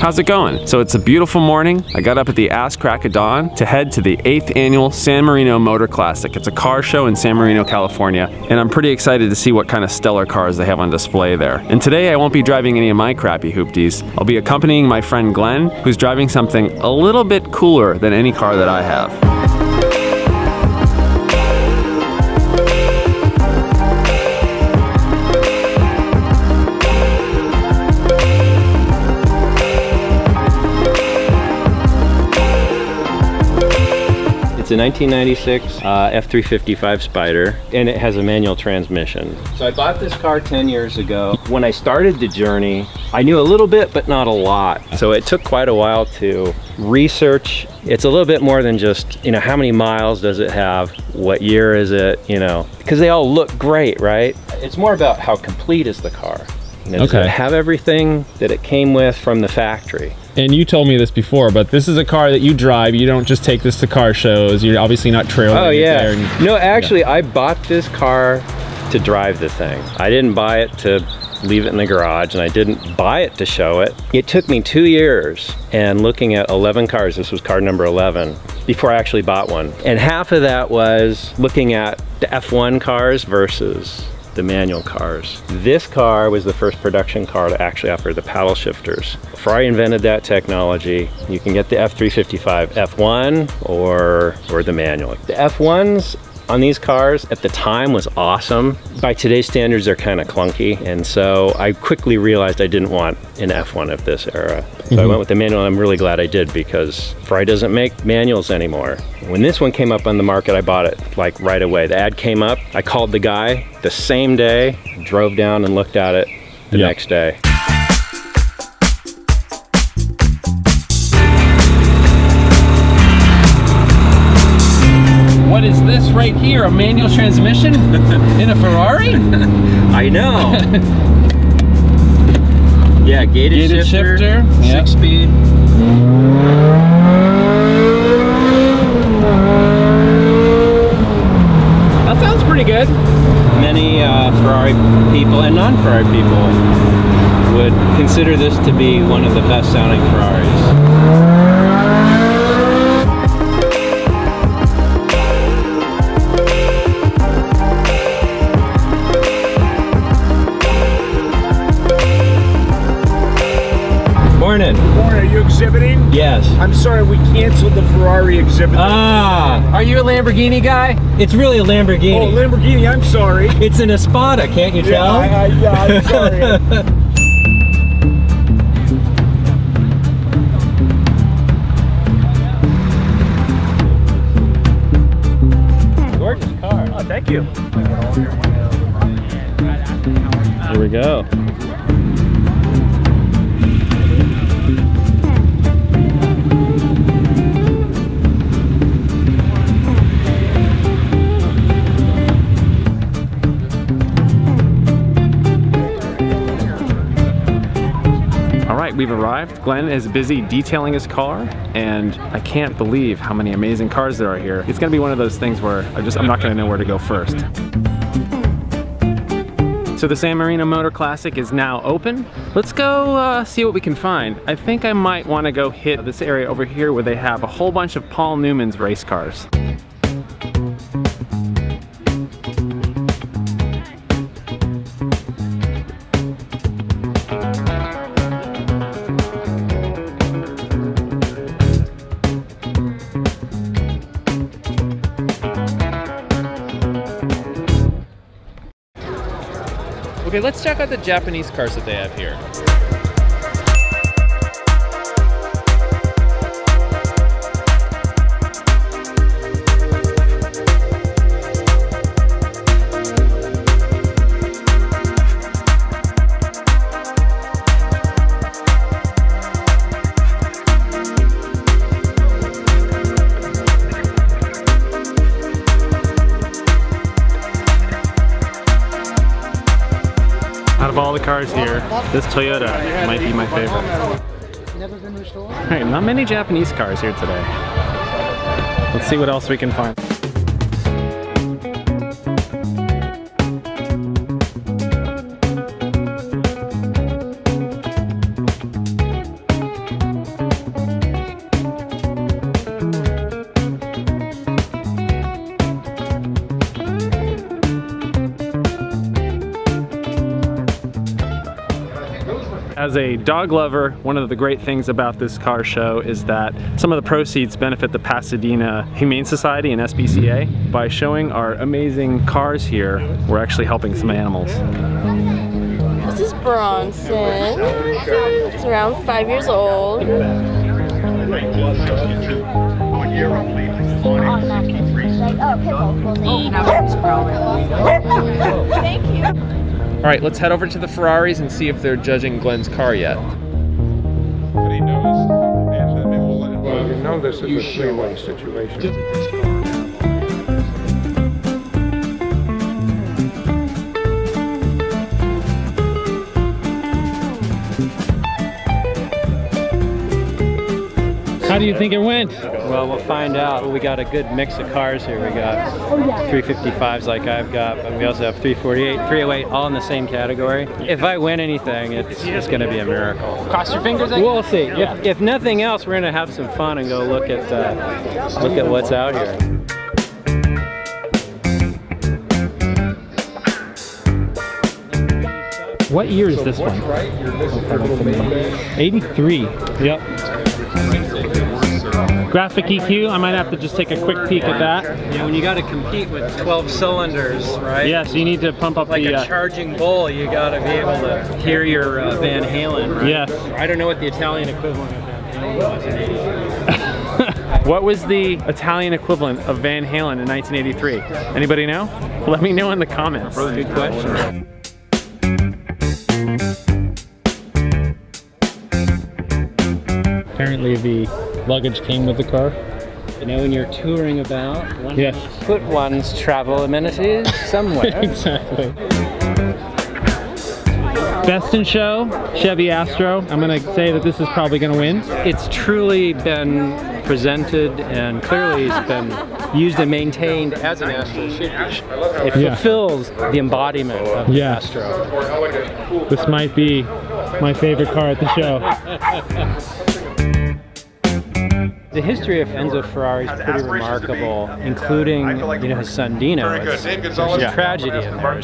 how's it going? So it's a beautiful morning. I got up at the ass crack of dawn to head to the 8th annual San Marino Motor Classic. It's a car show in San Marino, California, and I'm pretty excited to see what kind of stellar cars they have on display there. And today I won't be driving any of my crappy hoopties. I'll be accompanying my friend Glenn, who's driving something a little bit cooler than any car that I have. It's a 1996 F355 Spider, and it has a manual transmission. So I bought this car 10 years ago. When I started the journey, I knew a little bit, but not a lot. So it took quite a while to research. It's a little bit more than just, you know, how many miles does it have? What year is it? You know, because they all look great, right? It's more about how complete is the car. You know, does it have everything that it came with from the factory? And you told me this before, but this is a car that you drive. You don't just take this to car shows. You're obviously not trailing. Oh yeah. There. No, actually, I bought this car to drive the thing. I didn't buy it to leave it in the garage, and I didn't buy it to show it. It took me 2 years and looking at 11 cars. This was car number 11 before I actually bought one. And half of that was looking at the F1 cars versus the manual cars. This car was the first production car to actually offer the paddle shifters. Ferrari invented that technology. You can get the F355 F1 or the manual. The F1s on these cars at the time was awesome. By today's standards, they're kind of clunky. And so I quickly realized I didn't want an F1 of this era. So I went with the manual, and I'm really glad I did, because Ferrari doesn't make manuals anymore. When this one came up on the market, I bought it like right away. The ad came up, I called the guy the same day, drove down and looked at it the next day. What is this right here? A manual transmission in a Ferrari? I know. Yeah, gated shifter, 6-speed. That sounds pretty good. Many Ferrari people and non-Ferrari people would consider this to be one of the best sounding Ferraris. Morning. Morning, are you exhibiting? Yes. I'm sorry, we canceled the Ferrari exhibit. Ah, are you a Lamborghini guy? It's really a Lamborghini. Oh, Lamborghini, I'm sorry. It's an Espada, can't you tell? Yeah, I'm sorry. Gorgeous car. Oh, thank you. Here we go. We've arrived. Glenn is busy detailing his car, and I can't believe how many amazing cars there are here. It's gonna be one of those things where I'm not gonna know where to go first. So the San Marino Motor Classic is now open. Let's go see what we can find. I think I might wanna go hit this area over here where they have a whole bunch of Paul Newman's race cars. Okay, let's check out the Japanese cars that they have here. Out of all the cars here, this Toyota might be my favorite. Alright, not many Japanese cars here today. Let's see what else we can find. As a dog lover, one of the great things about this car show is that some of the proceeds benefit the Pasadena Humane Society and SPCA. By showing our amazing cars here, we're actually helping some animals. This is Bronson. He's around 5 years old. Thank you. All right, let's head over to the Ferraris and see if they're judging Glenn's car yet. But he knows, and maybe we'll let him. Well, you know this is a three-way situation. How do you think it went? Well, we'll find out. We got a good mix of cars here. We got 355s like I've got, but we also have 348, 308, all in the same category. If I win anything, it's going to be a miracle. Cross your fingers. We'll see. If nothing else, we're going to have some fun and go look at what's out here. What year is this one? 83. Yep. Graphic EQ, I might have to just take a quick peek at that. Yeah, when you got to compete with 12 cylinders, right? Yeah, so you need to pump up like a charging bull, you got to be able to hear your Van Halen, right? Yes. I don't know what the Italian equivalent of Van Halen was in '83. What was the Italian equivalent of Van Halen in 1983? Anybody know? Let me know in the comments. Good question. Apparently the luggage came with the car. You know, when you're touring about, yes, put one's travel amenities somewhere. Exactly. Best in show, Chevy Astro. I'm gonna say that this is probably gonna win. It's truly been presented and clearly it's been used and maintained as an Astro should be. It fulfills the embodiment of the Astro. This might be my favorite car at the show. The history of Enzo Ferrari is pretty remarkable, including, you know, his son Dino. There's a tragedy in there.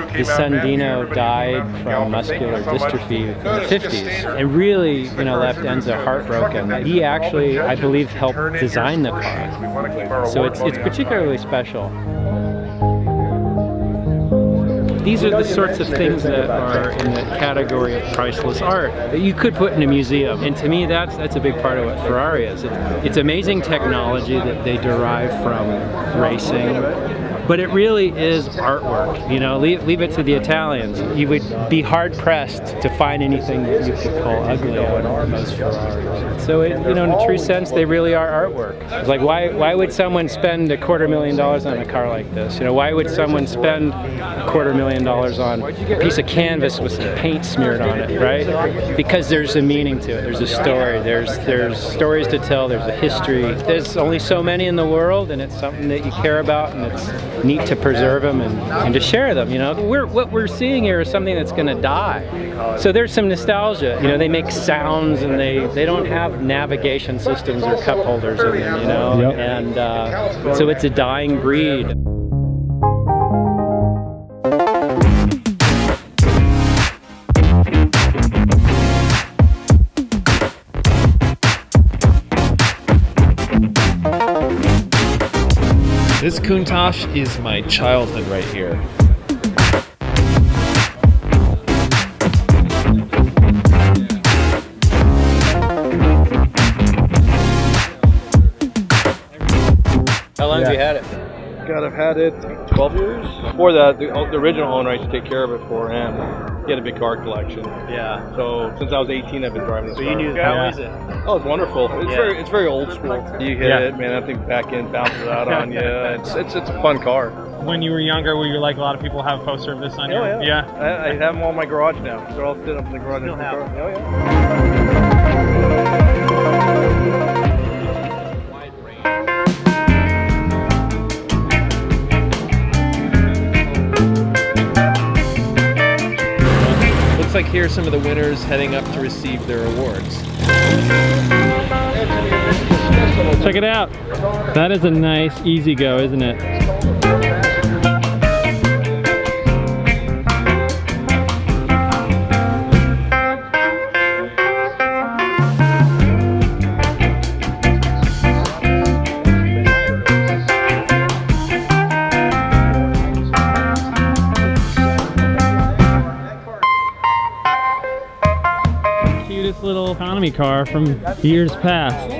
His son Dino died from muscular dystrophy in the 50s and really, you know, left Enzo heartbroken. He actually, I believe, helped design the car. So it's particularly special. These are the sorts of things that are in the category of priceless art that you could put in a museum. And to me, that's a big part of what Ferrari is. It's amazing technology that they derive from racing, but it really is artwork. You know, leave it to the Italians. You would be hard-pressed to find anything that you could call ugly on most Ferraris. So, you know, in a true sense, they really are artwork. It's like, why would someone spend $250,000 on a car like this? You know, why would someone spend $250,000 on a piece of canvas with some paint smeared on it, right? Because there's a meaning to it. There's a story. There's stories to tell. There's a history. There's only so many in the world, and it's something that you care about, and it's neat to preserve them and to share them. You know, what we're seeing here is something that's going to die. So there's some nostalgia. You know, they make sounds, and they don't have navigation systems or cup holders in them. You know, and so it's a dying breed. This Countach is my childhood right here. How long have you had it? God, I've had it 12 years. Before that, the original owner I used to take care of it for him. He had a big car collection. Yeah. So since I was 18, I've been driving this car. So you knew, how is it? Oh, it's wonderful. It's very old school. You hit it, man, that thing back in bounces out on you. It's a fun car. When you were younger, were you like a lot of people have a poster of this on you? Oh, yeah. I have them all in my garage now. They're all sitting up in the garage. Still have them. Oh, yeah. Like here are some of the winners heading up to receive their awards. Check it out. That is a nice easy go, isn't it? economy car from years past.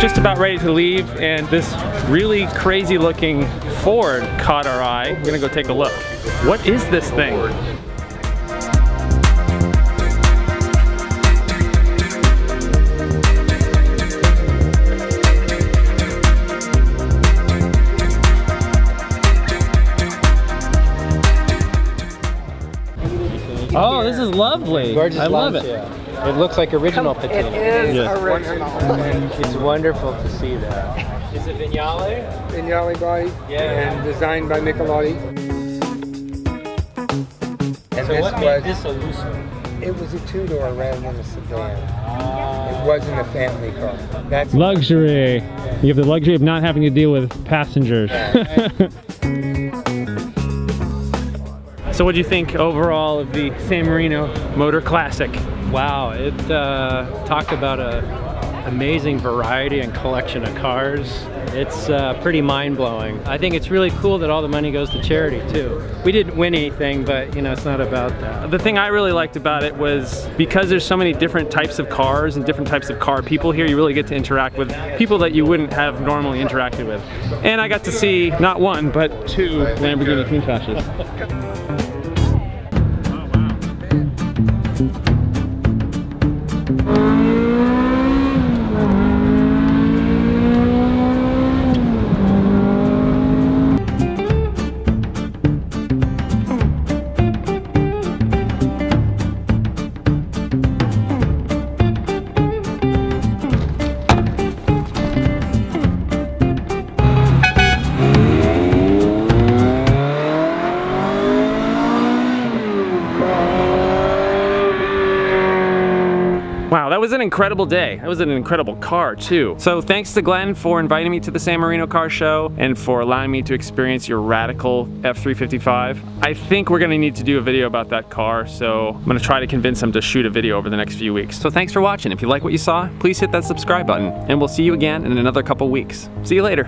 Just about ready to leave, and this really crazy looking Ford caught our eye. We're gonna go take a look. What is this thing? Oh, this is lovely. Gorgeous I love lunch, it. yeah. It looks like original patina. It is Yes. original. It's wonderful to see that. Is it Vignale? Vignale body. Yeah. And designed by Michelotti. And So this what made this elusive? it was a two-door rather than a sedan. It wasn't a family car. That's Luxury. You have the luxury of not having to deal with passengers. So what do you think overall of the San Marino Motor Classic? Wow, it talked about a amazing variety and collection of cars. It's pretty mind-blowing. I think it's really cool that all the money goes to charity too. We didn't win anything, but you know, it's not about that. The thing I really liked about it was because there's so many different types of cars and different types of car people here, you really get to interact with people that you wouldn't have normally interacted with. And I got to see not one, but two Lamborghini Countachs. Wow, that was an incredible day. That was an incredible car too. So thanks to Glenn for inviting me to the San Marino Car Show and for allowing me to experience your radical F355. I think we're gonna need to do a video about that car, so I'm gonna try to convince him to shoot a video over the next few weeks. So thanks for watching. If you like what you saw, please hit that subscribe button, and we'll see you again in another couple weeks. See you later.